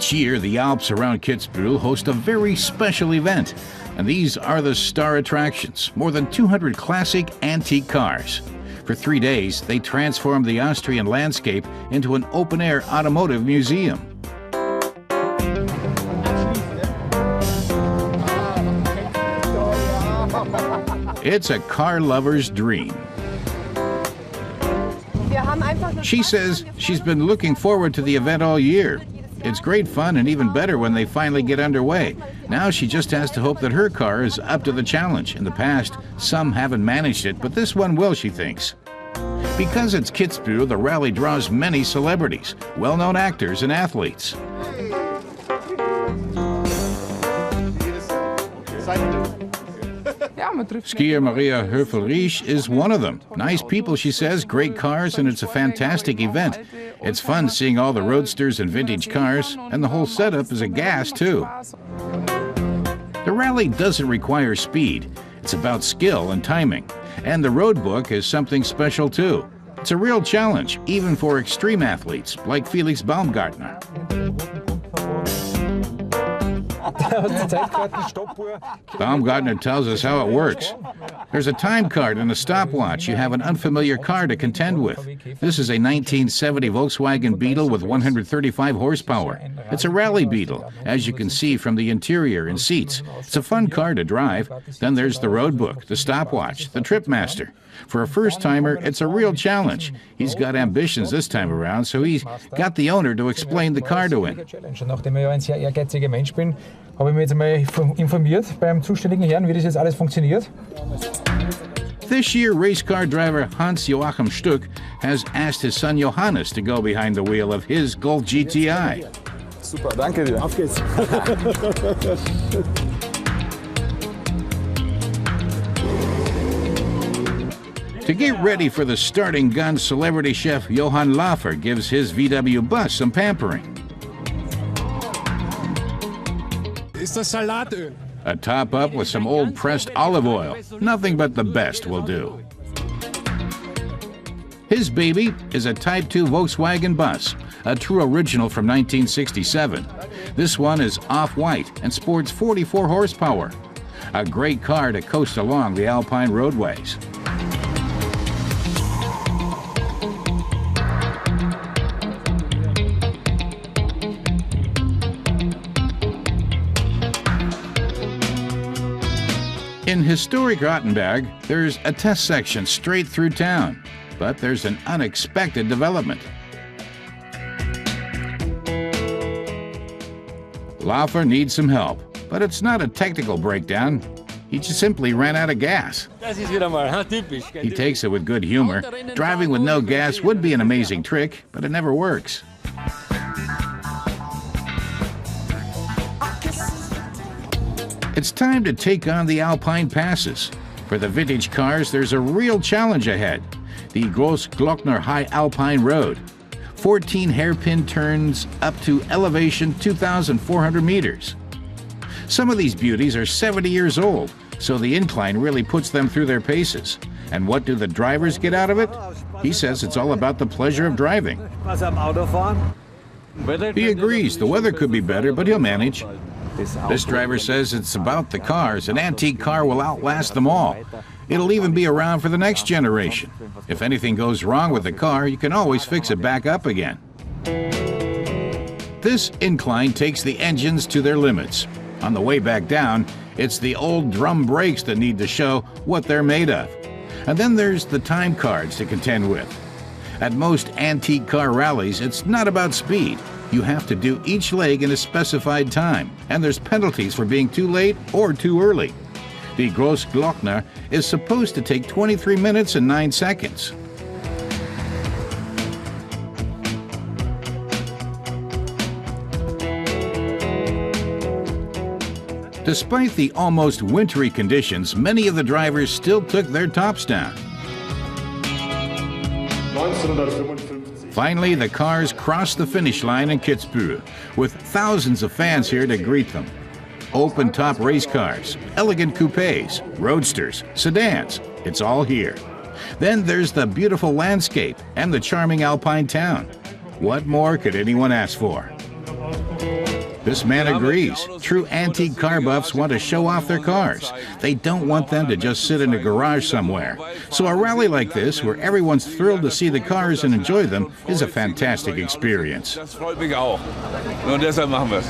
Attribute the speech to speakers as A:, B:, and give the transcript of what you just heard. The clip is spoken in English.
A: Each year, the Alps around Kitzbühel host a very special event, and these are the star attractions, more than 200 classic antique cars. For 3 days, they transform the Austrian landscape into an open-air automotive museum. It's a car lover's dream. She says she's been looking forward to the event all year. It's great fun and even better when they finally get underway. Now she just has to hope that her car is up to the challenge. In the past, some haven't managed it, but this one will, she thinks. Because it's Kitzbühel, the rally draws many celebrities, well-known actors and athletes. Skier Maria Höfel-Riesch is one of them. Nice people, she says, great cars, and it's a fantastic event. It's fun seeing all the roadsters and vintage cars, and the whole setup is a gas, too. The rally doesn't require speed. It's about skill and timing. And the road book is something special, too. It's a real challenge, even for extreme athletes like Felix Baumgartner. Baumgartner tells us how it works. There's a time card and a stopwatch. You have an unfamiliar car to contend with. This is a 1970 Volkswagen Beetle with 135 horsepower. It's a rally Beetle, as you can see from the interior and seats. It's a fun car to drive. Then there's the road book, the stopwatch, the trip master. For a first-timer, it's a real challenge. He's got ambitions this time around, so he's got the owner to explain the car to him.
B: Nachdem ich ja ein sehr ehrgeiziger Mensch bin, habe ich mich jetzt einmal informiert beim zuständigen Herrn, wie das jetzt alles funktioniert.
A: This year, race car driver Hans-Joachim Stuck has asked his son Johannes to go behind the wheel of his Golf GTI.
C: Super, danke dir. Auf geht's.
A: To get ready for the starting gun, celebrity chef Johann Laufer gives his VW bus some pampering.
D: Ist das Salatöl?
A: A top up with some old pressed olive oil. Nothing but the best will do. His baby is a Type 2 Volkswagen bus, a true original from 1967. This one is off-white and sports 44 horsepower. A great car to coast along the Alpine roadways. In historic Rottenberg, there's a test section straight through town, but there's an unexpected development. Laufer needs some help, but it's not a technical breakdown. He just simply ran out of gas. He takes it with good humor. Driving with no gas would be an amazing trick, but it never works. It's time to take on the Alpine passes. For the vintage cars, there's a real challenge ahead. The Großglockner High Alpine Road. 14 hairpin turns up to elevation 2,400 meters. Some of these beauties are 70 years old, so the incline really puts them through their paces. And what do the drivers get out of it? He says it's all about the pleasure of driving. He agrees the weather could be better, but he'll manage. This driver says it's about the cars. An antique car will outlast them all. It'll even be around for the next generation. If anything goes wrong with the car, you can always fix it back up again. This incline takes the engines to their limits. On the way back down, it's the old drum brakes that need to show what they're made of. And then there's the time cards to contend with. At most antique car rallies, it's not about speed. You have to do each leg in a specified time, and there's penalties for being too late or too early. The Großglockner is supposed to take 23 minutes and 9 seconds. Despite the almost wintry conditions, many of the drivers still took their tops down. Finally, the cars crossed the finish line in Kitzbühel, with thousands of fans here to greet them. Open-top race cars, elegant coupes, roadsters, sedans, it's all here. Then there's the beautiful landscape and the charming Alpine town. What more could anyone ask for? This man agrees. True antique car buffs want to show off their cars. They don't want them to just sit in a garage somewhere. So a rally like this, where everyone's thrilled to see the cars and enjoy them, is a fantastic experience.
E: Das freut mich auch. Und deshalb machen wir es.